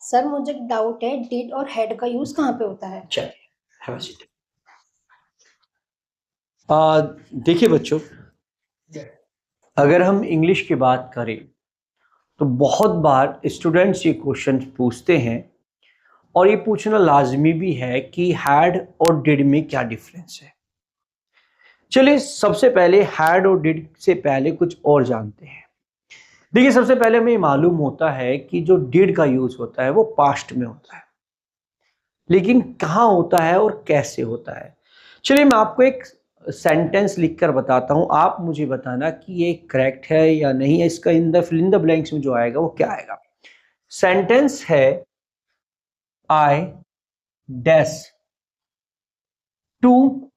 Sir मुझे doubt है, did और हैड का यूज कहाँ पे होता है? चलिए, हैव अ सीट। देखिए बच्चों, अगर हम इंग्लिश की बात करें तो बहुत बार स्टूडेंट्स ये क्वेश्चन पूछते हैं, और ये पूछना लाजमी भी है कि हैड और डिड में क्या डिफरेंस है। चलिए, सबसे पहले हैड और डिड से पहले कुछ और जानते हैं। देखिए, सबसे पहले हमें मालूम होता है कि जो डिड का यूज होता है वो पास्ट में होता है, लेकिन कहाँ होता है और कैसे होता है। चलिए, मैं आपको एक सेंटेंस लिखकर बताता हूं, आप मुझे बताना कि ये करेक्ट है या नहीं है। इसका फिल इन द ब्लैंक्स में जो आएगा वो क्या आएगा। सेंटेंस है, I dash to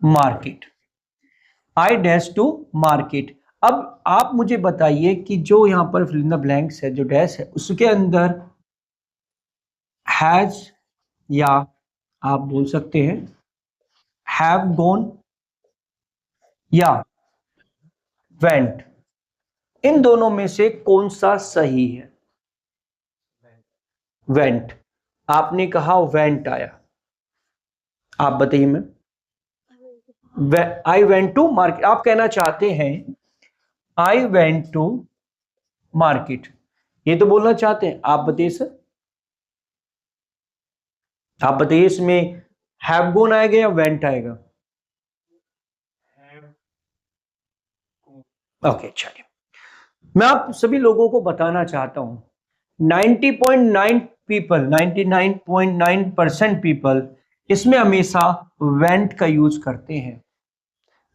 market. I dash to market. अब आप मुझे बताइए कि जो यहां पर फिल इन द ब्लैंक्स है, जो डैश है, उसके अंदर हैज, या आप बोल सकते हैं हैव गॉन, या वेंट, इन दोनों में से कौन सा सही है? वेंट। आपने कहा वेंट आया, आप बताइए। मैं आई वेंट टू मार्केट, आप कहना चाहते हैं आई वेंट टू मार्केट, ये तो बोलना चाहते हैं। आप बताइए सर, आप बताइए, इसमें हैव गॉन आएगा या वेंट आएगा? ओके, चलिए, मैं आप सभी लोगों को बताना चाहता हूं 90.9 पीपल, 99.9% पीपल इसमें हमेशा वेंट का यूज करते हैं,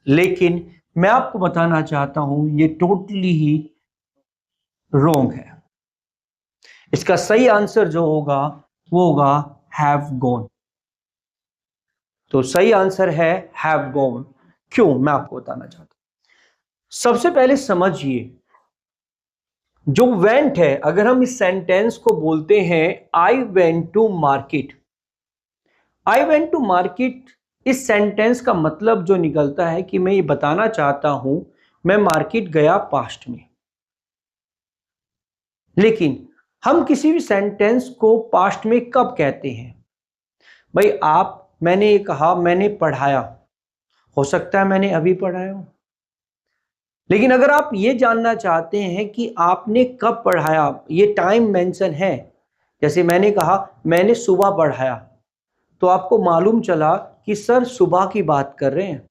लेकिन मैं आपको बताना चाहता हूं ये टोटली ही रॉन्ग है। इसका सही आंसर जो होगा वो होगा हैव गॉन। तो सही आंसर है हैव गॉन। क्यों, मैं आपको बताना चाहता हूं। सबसे पहले समझिए, जो वेंट है, अगर हम इस सेंटेंस को बोलते हैं I went to market, I went to market, इस सेंटेंस का मतलब जो निकलता है कि मैं ये बताना चाहता हूं मैं मार्केट गया पास्ट में। लेकिन हम किसी भी सेंटेंस को पास्ट में कब कहते हैं? भाई, मैंने ये कहा मैंने पढ़ाया, हो सकता है मैंने अभी पढ़ाया हूं, लेकिन अगर आप ये जानना चाहते हैं कि आपने कब पढ़ाया, ये टाइम मेंशन है। जैसे मैंने कहा मैंने सुबह पढ़ाया, तो आपको मालूम चला कि सर सुबह की बात कर रहे हैं।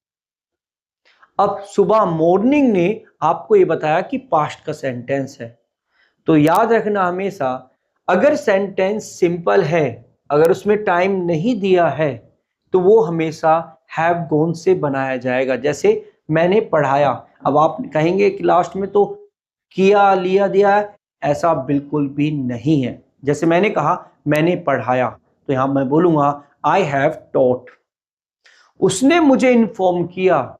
अब सुबह मॉर्निंग ने आपको ये बताया कि पास्ट का सेंटेंस है। तो याद रखना हमेशा, अगर सेंटेंस सिंपल है, अगर उसमें टाइम नहीं दिया है, तो वो हमेशा हैव गॉन से बनाया जाएगा। जैसे मैंने पढ़ाया, अब आप कहेंगे कि लास्ट में तो किया लिया दिया है, ऐसा बिल्कुल भी नहीं है। जैसे मैंने कहा मैंने पढ़ाया, तो यहां मैं बोलूंगा आई हैव टॉट। उसने मुझे इन्फॉर्म किया,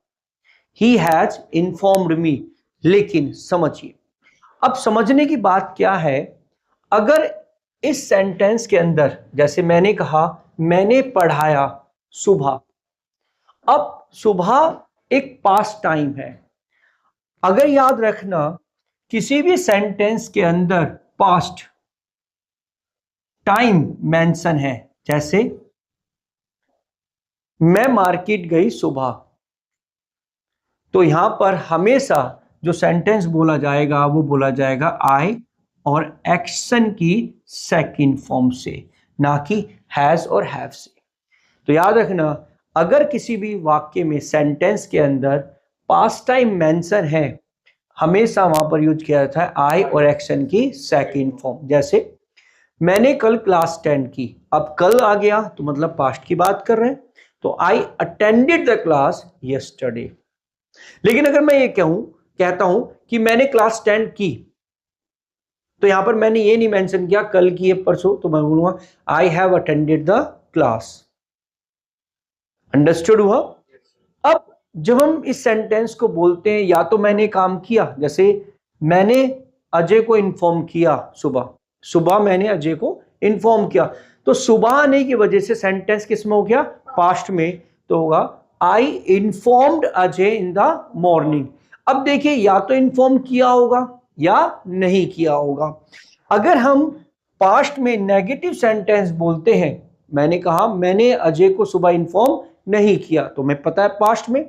ही हैज इन्फॉर्म्ड मी। लेकिन समझिए, अब समझने की बात क्या है, अगर इस सेंटेंस के अंदर जैसे मैंने कहा मैंने पढ़ाया सुबह, अब सुबह एक पास्ट टाइम है। अगर याद रखना, किसी भी सेंटेंस के अंदर पास्ट टाइम मेंशन है, जैसे मैं मार्केट गई सुबह, तो यहां पर हमेशा जो सेंटेंस बोला जाएगा वो बोला जाएगा आई और एक्शन की सेकंड फॉर्म से, ना कि हैज और हैव से। तो याद रखना, अगर किसी भी वाक्य में सेंटेंस के अंदर पास्ट टाइम मेंशन है, हमेशा वहां पर यूज किया जाता है आई और एक्शन की सेकंड फॉर्म। जैसे मैंने कल क्लास 10 की, अब कल आ गया तो मतलब पास्ट की बात कर रहे हैं, तो I attended the class yesterday. लेकिन अगर मैं ये कहता हूं कि मैंने क्लास 10 की, तो यहां पर मैंने ये नहीं मेंशन किया कल की है परसों, तो मैं बोलूंगा I have attended the class. Understood हुआ? अब जब हम इस सेंटेंस को बोलते हैं, या तो मैंने काम किया, जैसे मैंने अजय को इन्फॉर्म किया सुबह, सुबह मैंने अजय को इन्फॉर्म किया, तो सुबह आने की वजह से सेंटेंस किस में हो गया? पास्ट में। तो होगा I informed Ajay in the morning. अब देखिए, या तो इन्फॉर्म किया होगा या नहीं किया होगा। अगर हम पास्ट में नेगेटिव सेंटेंस बोलते हैं, मैंने कहा मैंने अजय को सुबह इन्फॉर्म नहीं किया, तो मैं पता है पास्ट में,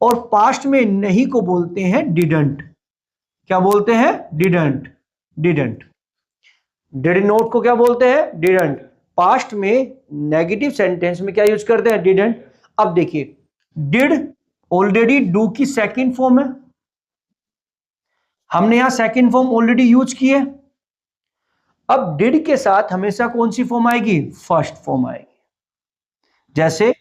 और पास्ट में नहीं को बोलते हैं डिडंट। क्या बोलते हैं? डिडंट। डिडंट डिड नॉट को क्या बोलते हैं? डिडंट। पास्ट में नेगेटिव सेंटेंस में क्या यूज करते हैं? डिडंट। अब देखिए, डिड ऑलरेडी डू की सेकंड फॉर्म है, हमने यहां सेकंड फॉर्म ऑलरेडी यूज की है। अब डिड के साथ हमेशा कौन सी फॉर्म आएगी? फर्स्ट फॉर्म आएगी। जैसे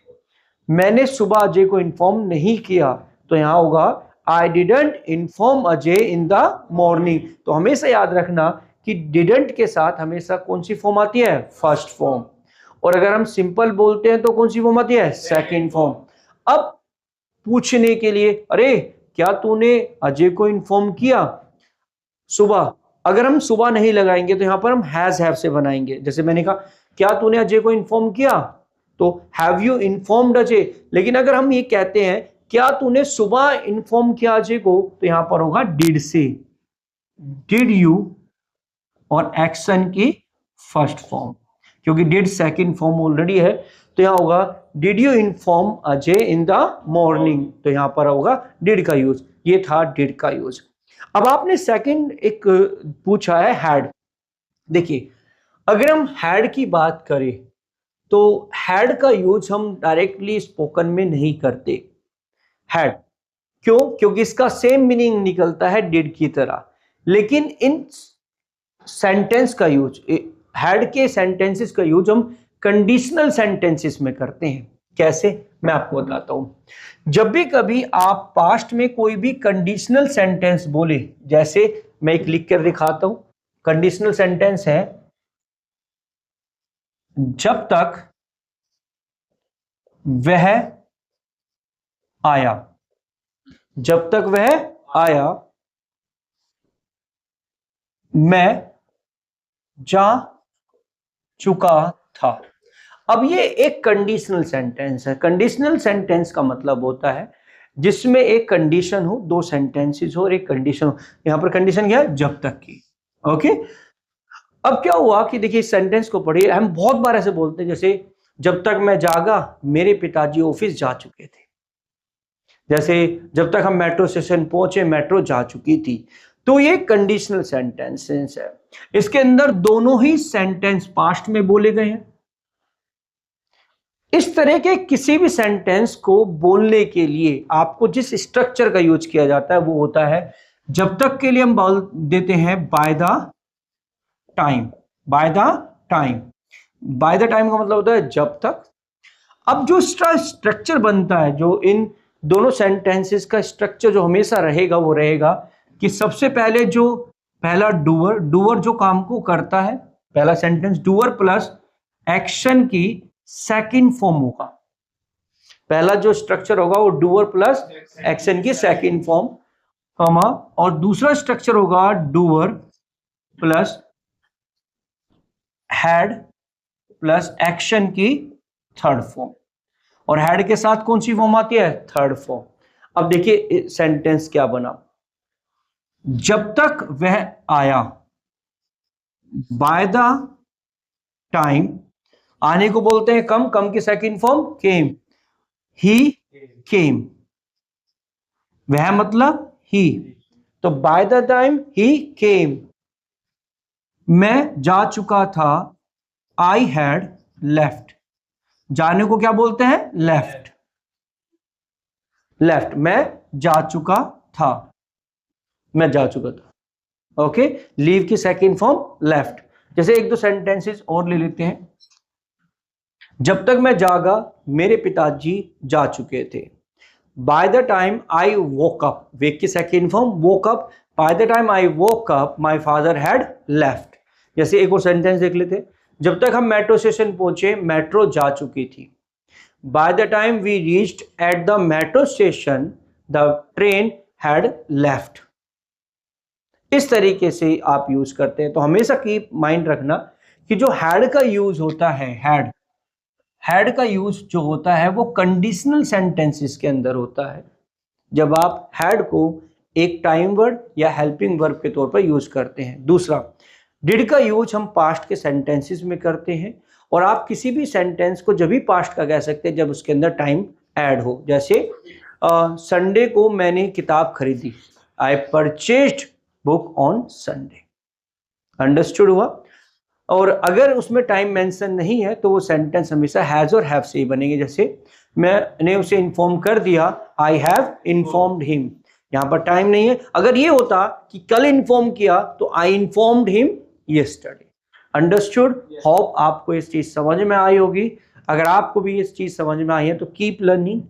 मैंने सुबह अजय को इन्फॉर्म नहीं किया, तो यहां होगा I didn't inform Ajay in the morning. तो हमेशा याद रखना कि डिडंट के साथ हमेशा कौन सी फॉर्म आती है? First form. और अगर हम सिंपल बोलते हैं तो कौन सी फॉर्म आती है? Second form. अब पूछने के लिए, अरे क्या तूने अजय को इन्फॉर्म किया सुबह, अगर हम सुबह नहीं लगाएंगे तो यहां पर हम हैव से बनाएंगे। जैसे मैंने कहा क्या तूने अजय को इन्फॉर्म किया, तो हैव यू इन्फॉर्म्ड अजय। लेकिन अगर हम ये कहते हैं क्या तूने सुबह इन्फॉर्म किया अजय को, तो यहां पर होगा डिड से, डिड यू और एक्शन की फर्स्ट फॉर्म, क्योंकि डिड सेकंड फॉर्म ऑलरेडी है। तो यहां होगा did you inform Ajay in the morning, तो यहां पर होगा डिड का यूज। ये था डिड का यूज। अब आपने सेकंड एक पूछा है हैड। देखिए, अगर हम हैड की बात करें तो हैड का यूज हम डायरेक्टली स्पोकन में नहीं करते। हैड क्यों? क्योंकि इसका सेम मीनिंग निकलता है डिड की तरह। लेकिन इन सेंटेंस का यूज, हैड के सेंटेंसेस का यूज हम कंडीशनल सेंटेंसेस में करते हैं। कैसे? मैं आपको बताता हूं। जब भी कभी आप पास्ट में कोई भी कंडीशनल सेंटेंस बोले, जैसे मैं एक लिख कर दिखाता हूं, कंडीशनल सेंटेंस है जब तक वह आया, जब तक वह आया मैं जा चुका था। अब ये एक कंडीशनल सेंटेंस है। कंडीशनल सेंटेंस का मतलब होता है जिसमें एक कंडीशन हो, दो सेंटेंसेस हो और एक कंडीशन हो। यहां पर कंडीशन क्या है? जब तक की। ओके, अब क्या हुआ कि देखिए इस सेंटेंस को पढ़िए, हम बहुत बार ऐसे बोलते हैं, जैसे जब तक मैं जागा मेरे पिताजी ऑफिस जा चुके थे। जैसे जब तक हम मेट्रो स्टेशन पहुंचे मेट्रो जा चुकी थी। तो ये कंडीशनल सेंटेंसेस है। इसके अंदर दोनों ही सेंटेंस पास्ट में बोले गए हैं। इस तरह के किसी भी सेंटेंस को बोलने के लिए आपको जिस स्ट्रक्चर का यूज किया जाता है वो होता है, जब तक के लिए हम बोल देते हैं bye the time. Bye the time, bye the time का मतलब होता है जब तक। अब जो स्ट्रक्चर बनता है, जो इन दोनों सेंटेंसेस का स्ट्रक्चर जो हमेशा रहेगा वो रहेगा कि सबसे पहले जो पहला डूअर, डूअर जो काम को करता है, पहला सेंटेंस डूअर प्लस एक्शन की सेकंड फॉर्म होगा। पहला जो स्ट्रक्चर होगा वो डूअर प्लस एक्शन की सेकंड फॉर्म, कॉमा, और दूसरा स्ट्रक्चर होगा doer plus had plus action की थर्ड फॉर्म। और हैड के साथ कौन सी फॉर्म आती है? Third form. अब देखिए सेंटेंस क्या बना, जब तक वह आया, बाय द टाइम, आने को बोलते हैं कम, कम की सेकंड फॉर्म केम, ही केम, वह मतलब ही, तो बाय द टाइम ही केम, मैं जा चुका था, आई हैड लेफ्ट, जाने को क्या बोलते हैं? लेफ्ट। लेफ्ट, मैं जा चुका था, मैं जा चुका था। ओके, लीव की सेकंड फॉर्म लेफ्ट। जैसे एक दो सेंटेंसेस और ले लेते हैं। जब तक मैं जागा मेरे पिताजी जा चुके थे, by the time I woke up, wake की second form woke up, by the time I woke up my father had left. जैसे एक और सेंटेंस देख लेते, जब तक हम मेट्रो स्टेशन पहुंचे मेट्रो जा चुकी थी, by the time we reached at the metro station the train had left. इस तरीके से आप यूज करते हैं। तो हमेशा की माइंड रखना कि जो हैड का यूज होता है, हैड का यूज जो होता है वो कंडीशनल सेंटेंसेस के अंदर होता है, जब आप हैड को एक टाइम वर्ड या हेल्पिंग वर्ब के तौर पर यूज करते हैं। दूसरा, डिड का यूज हम पास्ट के सेंटेंसेस में करते हैं, और आप किसी भी सेंटेंस को जब भी पास्ट का कह सकते हैं जब उसके अंदर टाइम ऐड हो। जैसे संडे को मैंने किताब खरीदी, I purchased book on Sunday. Understood हुआ? और अगर उसमें टाइम मेंशन नहीं है तो वो सेंटेंस हमेशा हैज और हैव से ही बनेंगे। जैसे मैंने उसे इन्फॉर्म कर दिया, आई हैव इन्फॉर्म्ड हिम, यहाँ पर टाइम नहीं है। अगर ये होता कि कल इन्फॉर्म किया तो I informed him yesterday. Understood? Hope आपको इस चीज समझ में आई होगी। अगर आपको भी इस चीज समझ में आई है तो कीप लर्निंग,